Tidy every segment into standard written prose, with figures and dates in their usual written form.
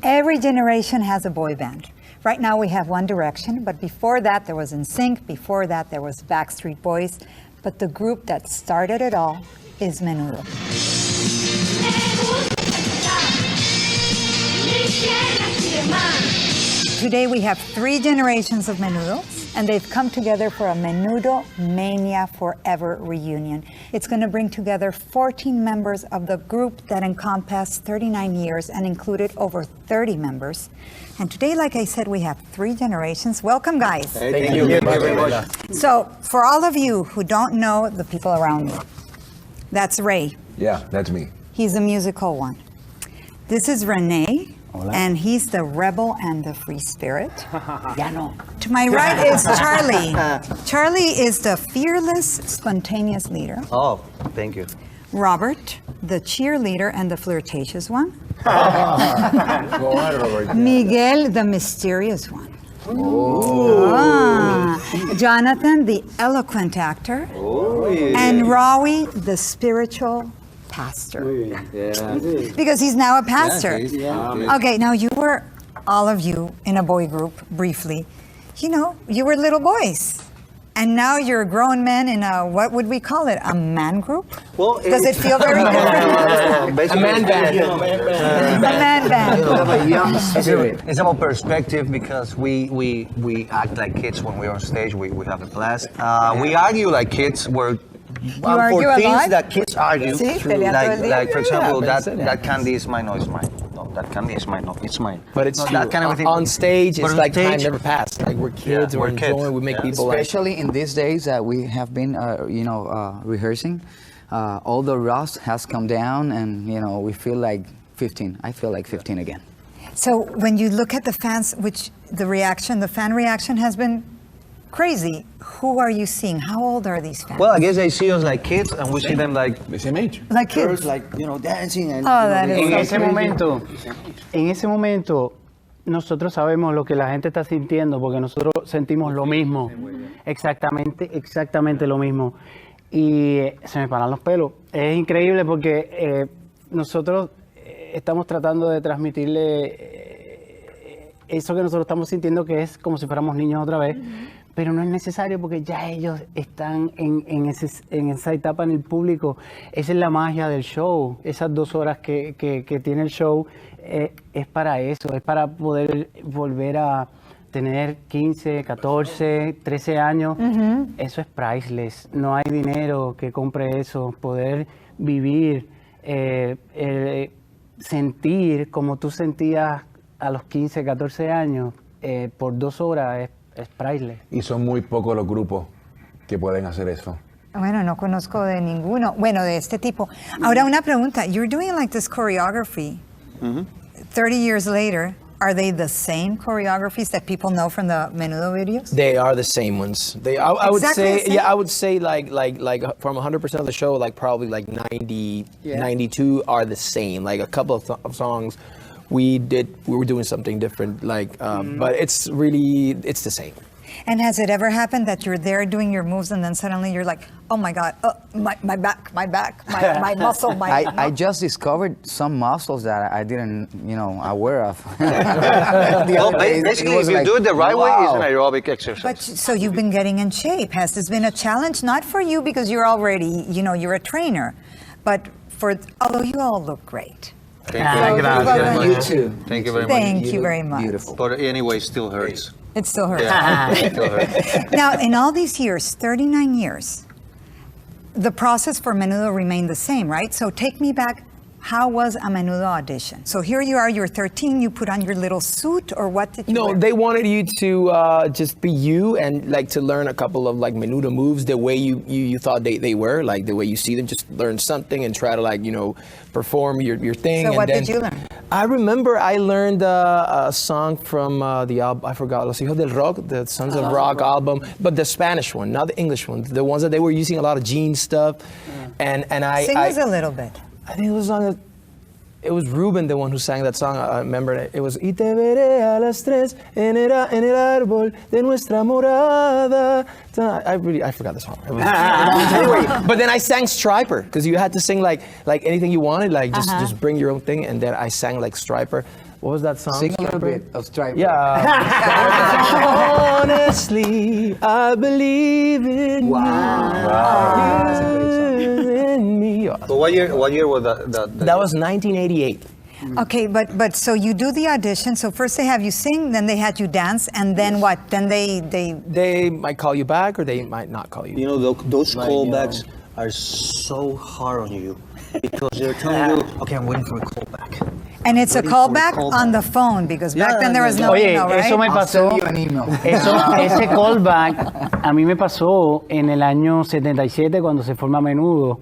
Every generation has a boy band. Right now we have One Direction, but before that there was NSYNC, before that there was Backstreet Boys, but the group that started it all is Menudo. Today we have 3 generations of Menudo, and they've come together for a Menudomania Forever reunion. It's going to bring together 14 members of the group that encompassed 39 years and included over 30 members. And today, like I said, we have 3 generations. Welcome, guys. Thank you very much. So, for all of you who don't know the people around me, that's Ray. Yeah, that's me. He's the musical one. This is Renee. Hola. And he's the rebel and the free spirit. Ya no. To my right is Charlie. Charlie is the fearless, spontaneous leader. Oh, thank you. Robert, the cheerleader and the flirtatious one. Go on, Robert. Miguel, the mysterious one. Jonathan, the eloquent actor. And Rawi, the spiritual pastor. Yeah. Because he's now a pastor. Yeah. Okay, now you were, all of you, in a boy group, briefly. You know, you were little boys. And now you're grown men in a, what would we call it, a man group? Well, Does it feel very different? A man band. A man band. It's about perspective because we act like kids when we're on stage. We have a blast. We argue like kids. argue for a things lot? that kids argue. Sí, pelean todo el día. Like for example, that candy is mine, no, it's mine. No, that candy is mine, no, it's mine. But it's true. that kind of thing. On stage, it's on like stage, time never passed. Like we're kids, Yeah, we're we're kids. enjoying, we make people like. Especially in these days that we have been, rehearsing. All the rust has come down, and we feel like 15. I feel like 15 again. So when you look at the fans, which the fan reaction has been crazy. Who are you seeing? How old are these fans? Well, I guess they see us like kids, and we see them like The same age. Like kids. Girls like dancing and. Oh, that is En so ese sweet. en ese momento, nosotros sabemos lo que la gente está sintiendo porque nosotros sentimos lo mismo, exactamente lo mismo. Y se me paran los pelos. Es increíble porque nosotros estamos tratando de transmitirle eso que nosotros estamos sintiendo, que es como si fuéramos niños otra vez. Pero no es necesario porque ya ellos están en esa etapa en el público. Esa es la magia del show. Esas 2 horas que tiene el show es para eso, es para poder volver a tener 15, 14, 13 años. Eso es priceless. No hay dinero que compre eso. Poder vivir, sentir como tú sentías a los 15, 14 años por 2 horas es priceless. Y son muy pocos los grupos que pueden hacer eso. Bueno, no conozco de ninguno. Bueno, de este tipo. Ahora, una pregunta. You're doing like this choreography. 30 years later, are they the same choreographies that people know from the Menudo videos? They are the same ones. I would Exactly the say, same? yeah, I would say like from 100% of the show, like probably like 92 are the same. Like a couple of songs we were doing something different, but it's the same. And has it ever happened that you're there doing your moves and then suddenly you're like, oh my God, my back, my muscle, I just discovered some muscles that I didn't, aware of. well, basically, if you do it the right way, it's an aerobic exercise. But so you've been getting in shape. Has this been a challenge? Not for you because you're already, you're a trainer, but although you all look great. Thank you very much. You too. Thank you very much. Thank you very much. Beautiful. But anyway, it still hurts. It still hurts. Yeah, it still hurts. Now, in all these years, 39 years, the process for Menudo remained the same, right? So take me back. How was a Menudo audition? So here you are, you're 13, you put on your little suit, or what did you No, wear? they wanted you to just be you and like to learn a couple of like Menudo moves the way you thought they were, like the way you see them. Just learn something and try to perform your thing. So and what then, did you learn? I remember I learned a song from the album, I forgot, Los Hijos del Rock, the Sons of Rock album, but the Spanish one, not the English one, the ones that they were using a lot of Gene stuff. And I Sing us a little bit. I think it was it was Ruben, the one who sang that song. I remember it was Y te veré a las 3 en el árbol de nuestra morada. I forgot the song. Anyway, but then I sang Striper because you had to sing like anything you wanted, like just bring your own thing, and then I sang like Striper. what was that song? Sing a little bit of Stripe. Yeah. Honestly, I believe in That's a great song. you, in me. So what year was that? That was 1988. Okay, but so you do the audition. So first they have you sing, then they had you dance, and then what? Then they They might call you back, or they might not call you. You know, those Like, callbacks are so hard on you because they're telling you, okay, I'm waiting for a callback. and it's a Waiting for a callback callback. on the phone because back then there was no Oye, email, right? eso me I'll pasó. send you an email. Ese callback a mí me pasó en el año 77 cuando se forma Menudo,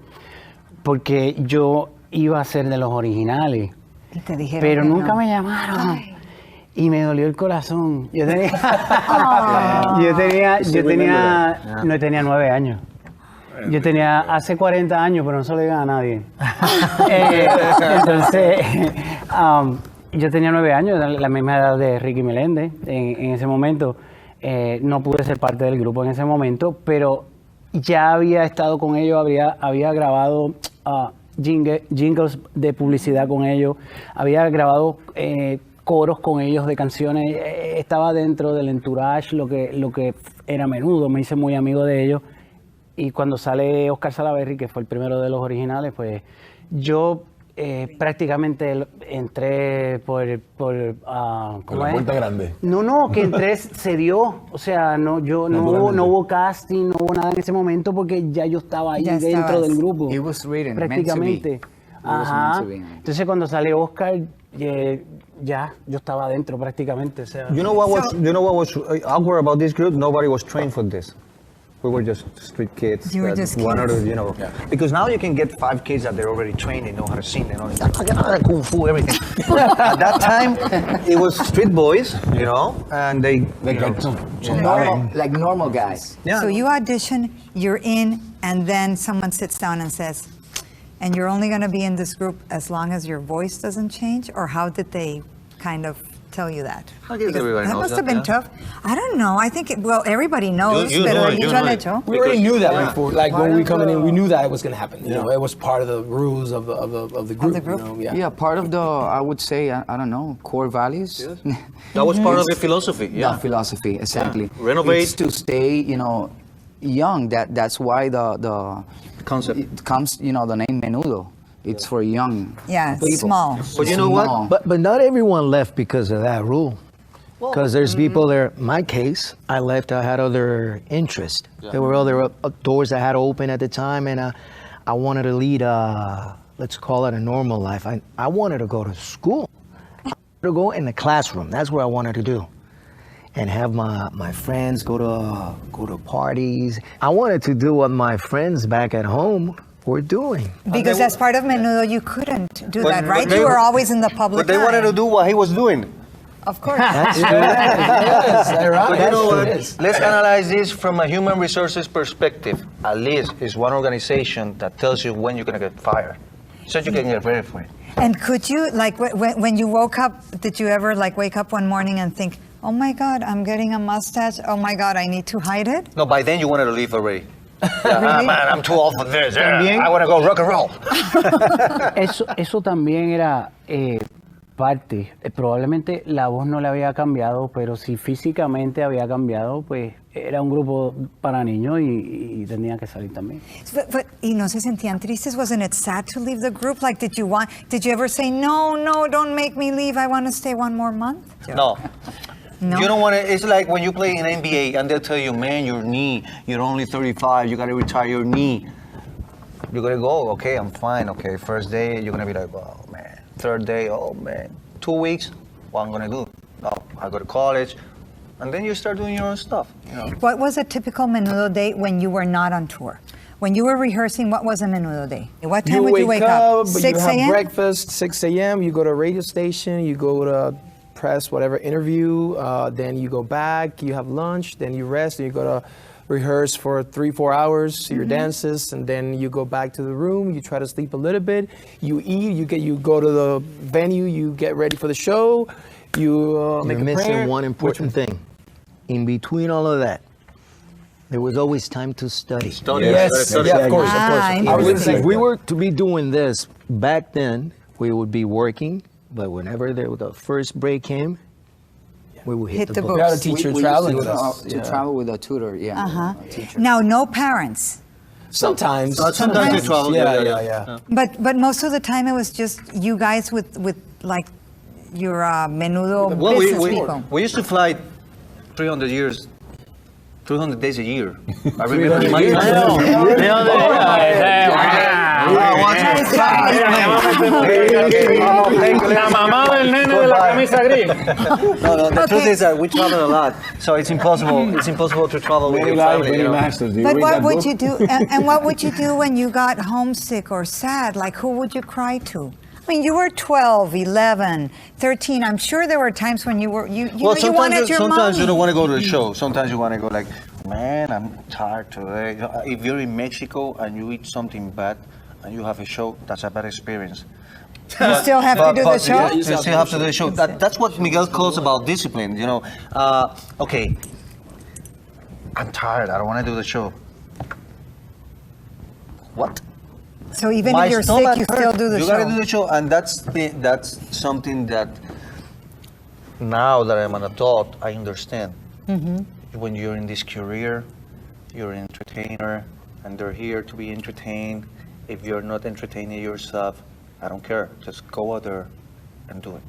porque yo iba a ser de los originales, Y te dijeron pero que nunca no. me llamaron y me dolió el corazón. Yo tenía 9 años. Yo tenía hace 40 años, pero no se lo digan a nadie. Entonces, yo tenía 9 años, la misma edad de Ricky Meléndez en ese momento. No pude ser parte del grupo en ese momento, pero ya había estado con ellos, había grabado jingles de publicidad con ellos, había grabado coros con ellos de canciones, estaba dentro del entourage, lo que era Menudo, me hice muy amigo de ellos. Y cuando sale Oscar Salaverry, que fue el primero de los originales, pues yo prácticamente entré por Con ¿cómo la es? puerta grande. No, que entré, se dio. O sea, no hubo casting, no hubo nada en ese momento porque ya yo estaba ahí Ya dentro estabas. del grupo. It was written, prácticamente. meant to be. It was Ajá. meant to be. Entonces cuando sale Oscar, ya yo estaba dentro prácticamente. O sea, You know what was awkward about this group? Nobody was trained for this. We were just street kids. You were that just wanted kids. to, you know, because now you can get 5 kids that they're already trained, they know how to sing, they know kung fu, everything. At that time, it was street boys, you know, and they got some Normal guys. yeah. So you audition, you're in, and then someone sits down and says, and you're only going to be in this group as long as your voice doesn't change? Or how did they kind of tell you that? I guess Because everybody that knows must that, have been yeah. tough. I don't know. I think, everybody knows. You pero know it, dicho you al know it. hecho. We already knew that Yeah. before. Like when we coming in, we knew that it was gonna happen. You know, it was part of the rules of the group. the group. You know? Yeah. Yeah, part of the, I would say, I don't know, core values. That was part of the philosophy, The yeah. philosophy, exactly. Renovate. It's to stay, young. That's why the Concept. it comes, the name Menudo. It's for young. Yeah, it's people. small. But you know what? Small. But not everyone left because of that rule. Because there's people there. My case, I left. I had other interests. There were other doors I had open at the time, and I wanted to lead. Let's call it a normal life. I wanted to go to school. I wanted to go in the classroom. That's what I wanted to do, and have my friends go to parties. I wanted to do what my friends back at home were doing. Because as part of Menudo, you couldn't do But- that, right? but they- You were always in the public But they wanted eye. to do what he was doing. Of course. Yes, But you know what? it is. Let's analyze this from a human resources perspective. At least it's one organization that tells you when you're going to get fired, so you can get ready for it. And could you, like, when you woke up, did you ever, like, wake up one morning and think, oh my God, I'm getting a mustache. Oh my God, I need to hide it? No, by then you wanted to leave already. Yeah, Really? man, I'm too old for this. Yeah, También- I want to go rock and roll. Eso también era parte. Probablemente la voz no le había cambiado, pero si físicamente había cambiado, pues era un grupo para niños y tenía que salir también. Y no se sentían tristes? Wasn't it sad to leave the group? Like, did you ever say, no, don't make me leave. I want to stay one more month? No. No? You don't want to. It's like when you play in NBA and they'll tell you, man, your knee, you're only 35, you got to retire your knee. You're going to go, okay, I'm fine. Okay, first day, you're going to be like, oh, man. Third day, oh, man. 2 weeks, what I'm going to do? Oh, I go to college. And then you start doing your own stuff. You know? What was a typical Menudo day when you were not on tour? When you were rehearsing, what was a Menudo day? What time would you wake up? but 6 you have a.m.? breakfast, 6 a.m. You go to a radio station, you go to press whatever interview, then you go back, you have lunch, then you rest, and you go to rehearse for 3-4 hours, your dances, and then you go back to the room, you try to sleep a little bit, you eat, you go to the venue, you get ready for the show, you make You're a prayer. missing one important thing. In between all of that, there was always time to study. Yes, yeah, of course, of course. Ah, I would interesting. say If we were to be doing this back then, we would be working But whenever the first break came, we would hit, Hit the book. books. We had a teacher We traveling used with to, us. to Yeah. travel with a tutor, yeah. A teacher. Now, no parents, Sometimes. Sometimes we travel. Yeah. but most of the time it was just you guys with like your Menudo Well, business people. we used to fly 300 days a year. I remember my La mamá del nene de la camisa gris. No, the truth is that we travel a lot, so it's impossible. It's impossible to travel with Many your lives, family. many You know? masters. Do you But read what that would book? you do? And what would you do when you got homesick or sad? Like, who would you cry to? I mean, you were 12, 11, 13. I'm sure there were times when you were you wanted your sometimes mommy. you don't want to go to the show. Sometimes you want to go like, man, I'm tired today. If you're in Mexico and you eat something bad and you have a show, that's a bad experience. You still have to do the show? Yeah, you still have to do the show. That's what Miguel calls about discipline. You know, okay, I'm tired. I don't want to do the show. What? So even My if you're sick, stomach you hurts. still do the You show. gotta do the show, and that's something that now that I'm an adult, I understand. Mm-hmm. When you're in this career, you're an entertainer, and they're here to be entertained. If you're not entertaining yourself, I don't care. Just go out there and do it.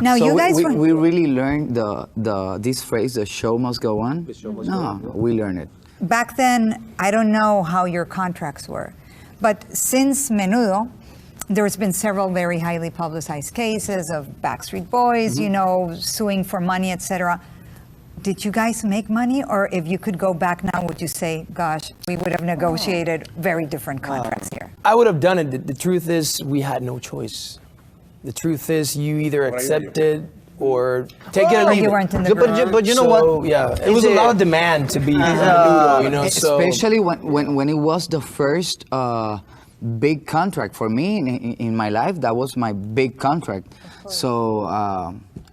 Now So you guys were. we really learned this phrase, the show must go on. We learned it. Back then, I don't know how your contracts were, but since Menudo, there's been several very highly publicized cases of Backstreet Boys, Mm-hmm. you know, suing for money, etc. Did you guys make money, or if you could go back now, would you say, gosh, we would have negotiated very different contracts here? I would have done it. The truth is, we had no choice. The truth is, you either accept it or take it or Or leave you it. weren't in the But group. but you know So, what? Yeah, it was a lot of demand to be Menudo, you know. So Especially when it was the first big contract for me in my life. That was my big contract. So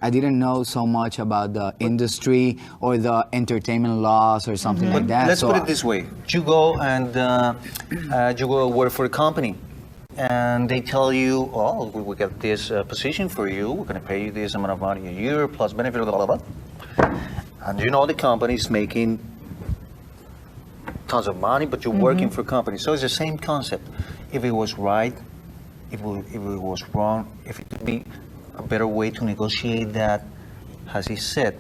I didn't know so much about the industry or the entertainment laws or something like that. Let's So put it this way: you go and you go work for a company, and they tell you, "Oh, we got this position for you. We're going to pay you this amount of money a year plus benefit, blah blah blah." And you know the company is making tons of money, but you're working for a company. So it's the same concept. If it was right, if it was wrong, if it could be a better way to negotiate that, as he said,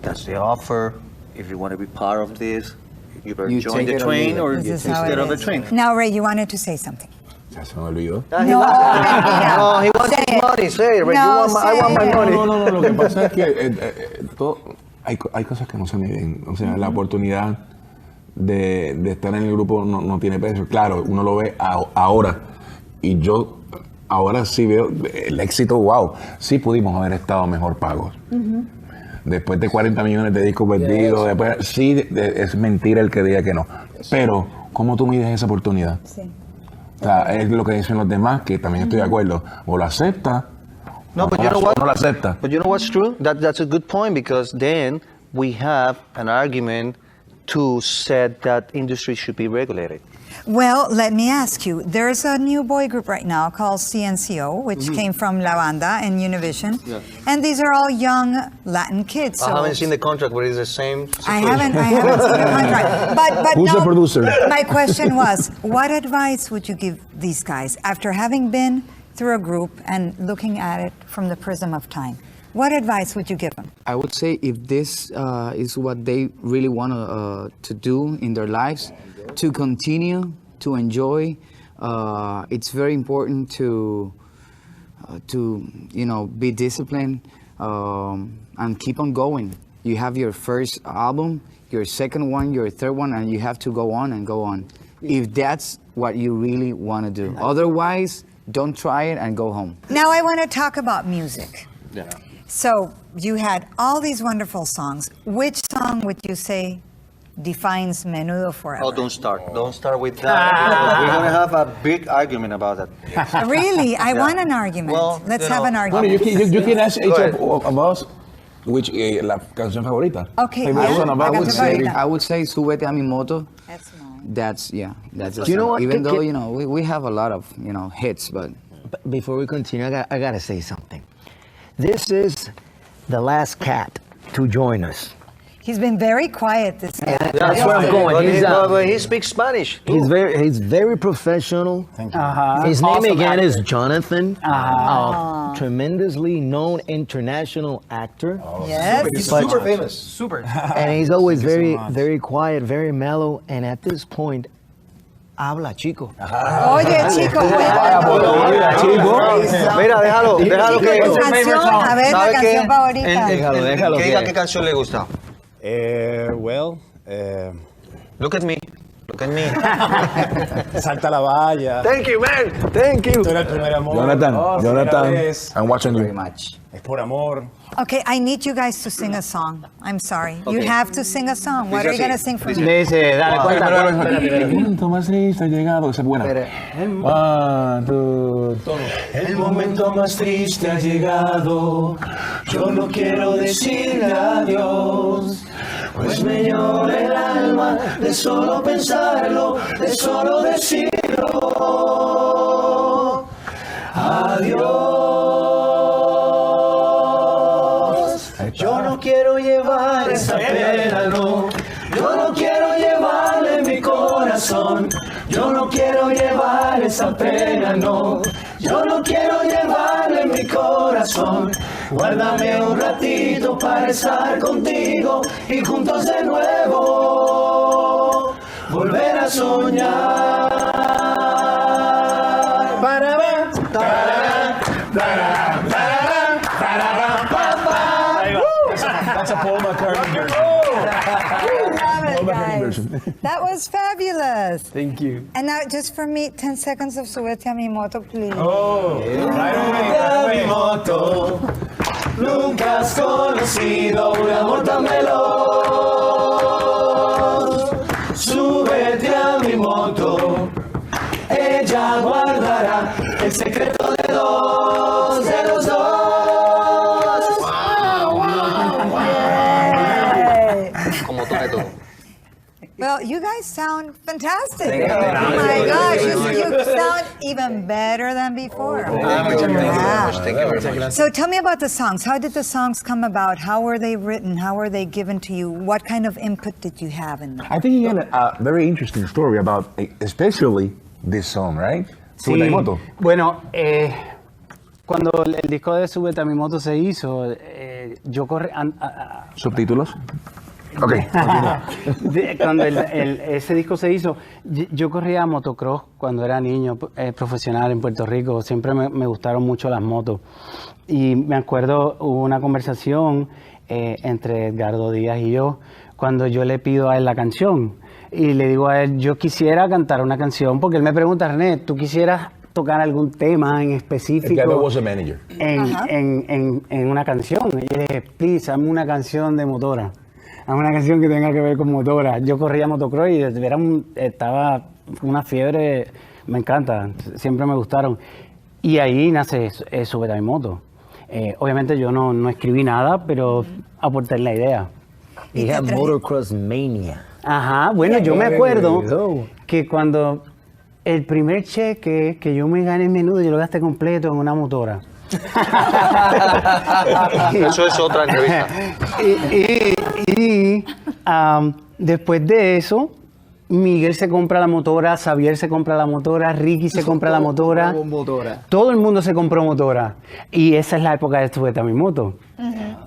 that's the offer. If you want to be part of this, you better You join take the it or train leave it. or This is how instead it of the is. train. Now, Ray, you wanted to say something. Ya se me olvidó. No, No, he wants Say his it. money. Say it, Ray. No, I want my say it. money. No, lo que pasa es que hay cosas que no se miden. O sea, la oportunidad de estar en el grupo no tiene precio. Claro, uno lo ve ahora. Y yo ahora sí veo el éxito, wow. Sí pudimos haber estado mejor pagos. Después de 40 millones de discos vendidos, después, sí, es mentira el que diga que no. Pero, ¿cómo tú mides esa oportunidad? Sí. O sea, es lo que dicen los demás, que también estoy de acuerdo. O lo acepta, No, but you know o what? no lo acepta. But you know what's true? That's a good point, because then we have an argument to say that industry should be regulated. Well, let me ask you. There's a new boy group right now called CNCO, which came from La Banda and Univision. And these are all young Latin kids. So I haven't seen the contract, but it's the same I situation. haven't seen the contract. But Who's the producer? My question was, what advice would you give these guys after having been through a group and looking at it from the prism of time? What advice would you give them? I would say if this is what they really want to do in their lives, to continue to enjoy. It's very important to be disciplined and keep on going. You have your first album, your second one, your third one, and you have to go on and go on. If that's what you really want to do. Otherwise, don't try it and go home. Now I want to talk about music. Yeah. So you had all these wonderful songs. Which song would you say defines Menudo Forever? Oh, don't start. Don't start with that. because we're going to have a big argument about that. Really? I want an argument. Well, Let's you have know- an Bueno, argument. you can ask each Go ahead. of us which la canción favorita. Okay, Favorite yeah. song of I ours. got would the say, favorite. I would say Súbete a mi moto. That's mine. That's the You know song. what? Even Get- though, get- we have a lot of, hits, but before we continue, I gotta say something. This is the last cat to join us. He's been very quiet this guy. That's where I'm going. But he speaks Spanish. He's very professional. His name again is Jonathan, a tremendously known international actor. Yes. He's But- super famous. Super. And he's always very quiet, very mellow. And at this point, habla chico. Oye, chico, Mira, déjalo que... tu canción, a ver, la ¿Sabe qué? canción favorita. Déjalo Que diga que- qué canción le gusta. Look at me. Look at me. Salta la valla. Thank you, man. Thank you. Tú eres el primer amor. Jonathan, Es I'm watching Very you. much. por amor. Okay, I need you guys to sing a song. I'm sorry. You have to sing a song. What are you going to sing for me? Dice, dale, cuenta. El momento más triste ha llegado. Esa es buena. One, two, El momento más triste ha llegado, yo no quiero decirle adiós, pues me llora el alma de solo pensarlo, de solo decirlo. Adiós. Yo no quiero llevar esa pena, no. Yo no quiero llevarle mi corazón. Yo no quiero llevar esa pena, no. Yo no quiero llevarle mi corazón. Guárdame un ratito para estar contigo y juntos de nuevo volver a soñar. That's a Paul McCartney version. Love it, guys. That was fabulous. Thank you. And now, just for me, 10 seconds of Súbete a mi moto, please. A mi moto, nunca has conocido un amor tan veloz. Súbete a mi moto, ella guardará el secreto de los dos. Como tú de todo. Well, you guys sound fantastic. Oh my gosh, you sound even better than before. Thank you very much. So tell me about the songs. How did the songs come about? How were they written? How were they given to you? What kind of input did you have in them? I think he had a very interesting story about, especially this song, right? Súbete a mi moto. Bueno, cuando el disco de Súbete a mi moto se hizo, yo corrí... ¿Subtítulos? Ok. Cuando ese disco se hizo, yo corría motocross cuando era niño profesional en Puerto Rico. Siempre me gustaron mucho las motos. Y me acuerdo, hubo una conversación entre Edgardo Díaz y yo, cuando yo le pido a él la canción. Y le digo a él, yo quisiera cantar una canción, porque él me pregunta, René, ¿tú quisieras tocar algún tema en específico? Edgardo was a manager. En una canción? Y yo le dije, please, hazme una canción de motora. Hazme una canción que tenga que ver con motora. Yo corría motocross y estaba una fiebre, me encanta, siempre me gustaron. Y ahí nace Súbete a mi moto. Obviamente yo no escribí nada, pero aporté la idea. He had motocross mania. Ajá, bueno, yo me acuerdo que cuando el primer cheque que yo me gané en Menudo, yo lo gasté completo en una motora. Eso es otra entrevista. Y después de eso, Miguel se compra la motora, Xavier se compra la motora, Ricky se compra la motora. Todo el mundo se compró motora. Y esa es la época de Súbete a mi moto.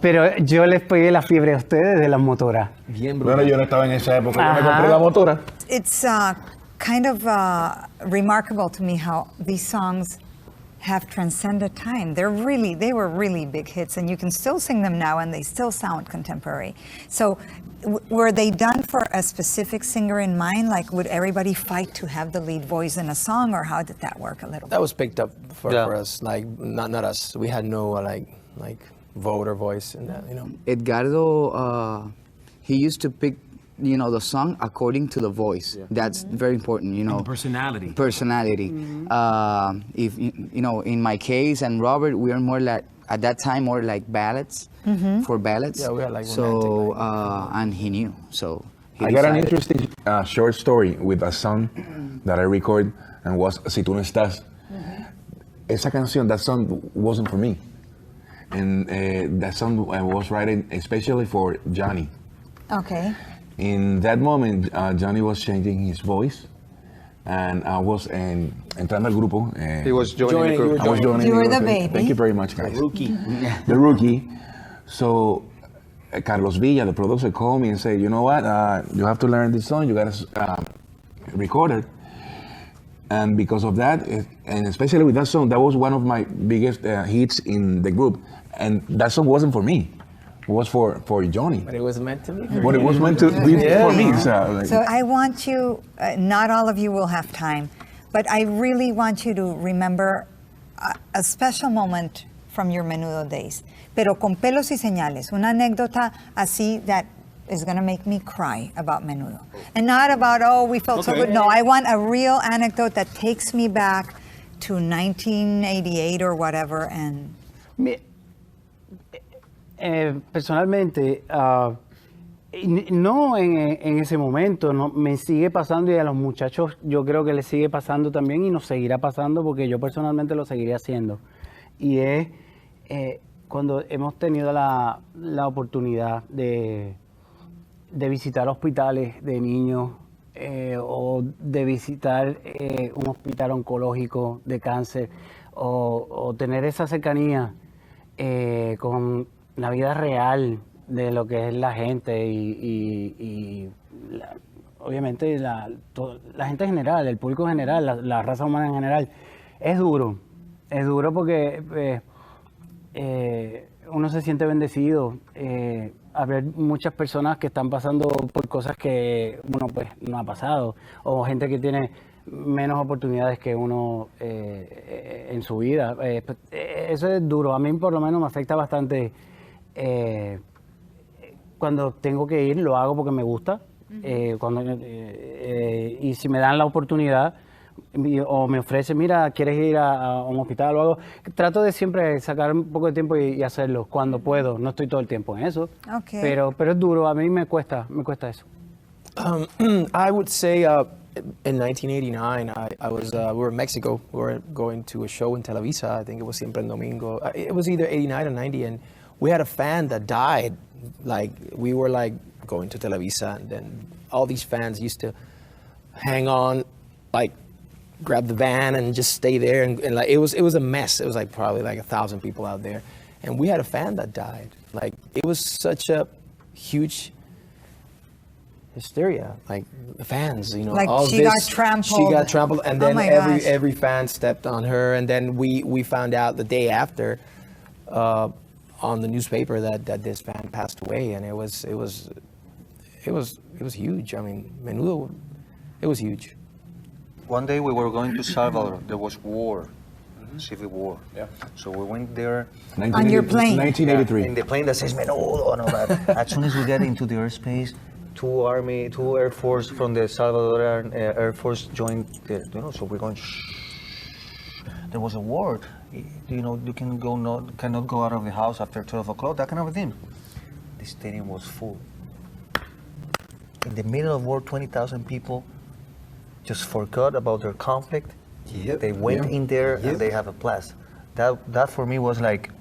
Pero yo les pegué la fiebre a ustedes de las motoras. Bueno, yo no estaba en esa época. Yo me compré la motora. It's kind of remarkable to me how these songs have transcended time. They were really big hits, and you can still sing them now, and they still sound contemporary. So, were they done for a specific singer in mind? Like, would everybody fight to have the lead voice in a song, or how did that work a little bit? That was picked up for Yeah. us, like not us. We had no like vote or voice in that, you know. Edgardo, he used to pick, the song according to the voice. That's very important, Personality. Personality. If in my case and Robert, we are more like at that time more like ballads for ballads. Yeah, we had like so and he knew. So he I got an decided. interesting short story with a song that I recorded and was Si tú no estás. esa canción, that song wasn't for me. And that song I was writing especially for Johnny. Okay. In that moment, Johnny was changing his voice, and I was entrando al grupo. He was joining the group. I was joining You the were group. the baby. Thank you very much, guys. The rookie. The rookie. So Carlos Villa, the producer, called me and said, you know what, you have to learn this song, you got to record it. And because of that, and especially with that song, that was one of my biggest hits in the group. And that song wasn't for me. It was for Johnny. But it was meant to be. But it was meant to be for me. So I want you, not all of you will have time, but I really want you to remember a special moment from your Menudo days. Pero con pelos y señales, una anécdota así that is going to make me cry about Menudo. And not about, oh, we felt so good. No, I want a real anecdote that takes me back to 1988 or whatever. And personalmente, no en ese momento, no, me sigue pasando y a los muchachos yo creo que les sigue pasando también y nos seguirá pasando porque yo personalmente lo seguiré haciendo. Y es cuando hemos tenido la oportunidad de visitar hospitales de niños o de visitar un hospital oncológico de cáncer o tener esa cercanía con la vida real de lo que es la gente y obviamente la gente en general, el público en general, la raza humana en general. Es duro porque uno se siente bendecido. Haber muchas personas que están pasando por cosas que uno pues no ha pasado, o gente que tiene menos oportunidades que uno en su vida. Eso es duro. A mí por lo menos me afecta bastante. Cuando tengo que ir, lo hago porque me gusta. Y si me dan la oportunidad o me ofrecen, mira, ¿quieres ir a un hospital o algo? Trato de siempre sacar un poco de tiempo y hacerlo cuando puedo. No estoy todo el tiempo en eso. Okay. Pero es duro. A mí me cuesta eso. I would say in 1989, I was we were in Mexico. We were going to a show in Televisa. I think it was Siempre en Domingo. It was either 89 or 90, and we had a fan that died. Like we were like going to Televisa, and then all these fans used to hang on, like grab the van and just stay there, and like it was a mess. It was like probably like 1,000 people out there, and we had a fan that died. Like it was such a huge hysteria, like the fans, you know, like all she this. got trampled. She got trampled, and then gosh. every fan stepped on her, and then we found out the day after on the newspaper that this fan passed away, and it was huge. I mean, Menudo, it was huge. One day we were going to Salvador. There was war, civil war. Yeah. So we went there. On your plane. 1983. In the plane that says Menudo and all that. As soon as we get into the airspace, two Air Force from the Salvadoran Air Force joined. So we're going. Shh. There was a war. You know, you cannot go out of the house after 12 o'clock. That kind of a thing. The stadium was full. In the middle of war, 20,000 people just forgot about their conflict. Yep. They went in there and they have a blast. That for me was like,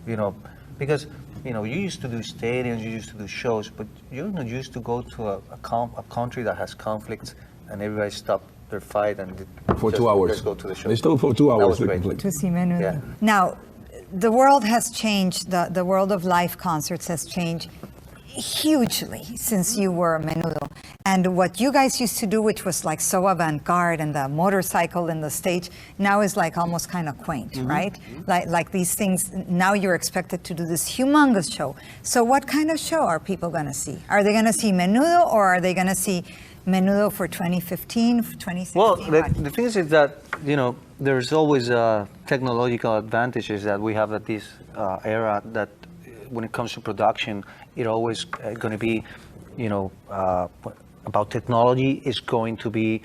because you used to do stadiums, you used to do shows, but you're not used to go to a country that has conflicts and everybody stopped their fight and for 2 hours. Let's go to the show. They stood for 2 hours. That was great. To see Menudo. Yeah. Now, the world has changed. The world of live concerts has changed hugely since you were Menudo. And what you guys used to do, which was like so avant-garde, and the motorcycle and the stage, now is like almost kind of quaint, right? Like these things, now you're expected to do this humongous show. So what kind of show are people going to see? Are they going to see Menudo, or are they going to see Menudo for 2015, for 2016? Well, the thing is that, there's always technological advantages that we have at this era, that when it comes to production, it always going to be, about technology is going to be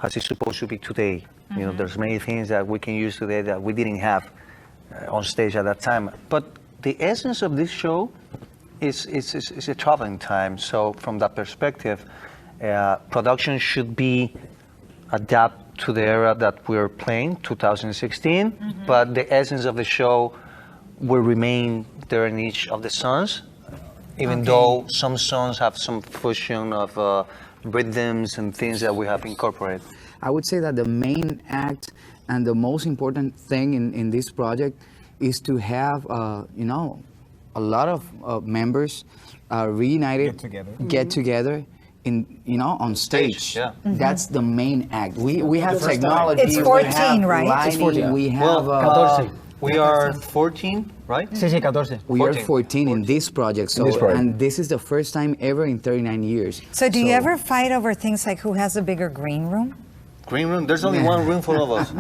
as it's supposed to be today. There's many things that we can use today that we didn't have on stage at that time. But the essence of this show is a traveling time. So from that perspective, production should be adapt to the era that we're playing, 2016, but the essence of the show will remain there in each of the songs, even though some songs have some fusion of rhythms and things that we have incorporated. I would say that the main act and the most important thing in this project is to have, you know, a lot of members reunited, get together in, you know, on stage. Yeah. That's the main act. We have technology. It's 14, right? Lighting, It's 14. We have. 14. We are 14, right? Sí, sí, 14. We are 14. 14 in this project. So, this project. and this is the first time ever in 39 years. So do you ever fight over things like who has a bigger green room? Green room? There's only one room for all of us.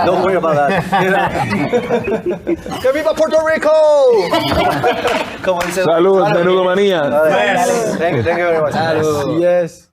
Don't worry about that. ¡Que viva Puerto Rico! Como dice, Saludos, Menudomania. Thank you very much. Yes.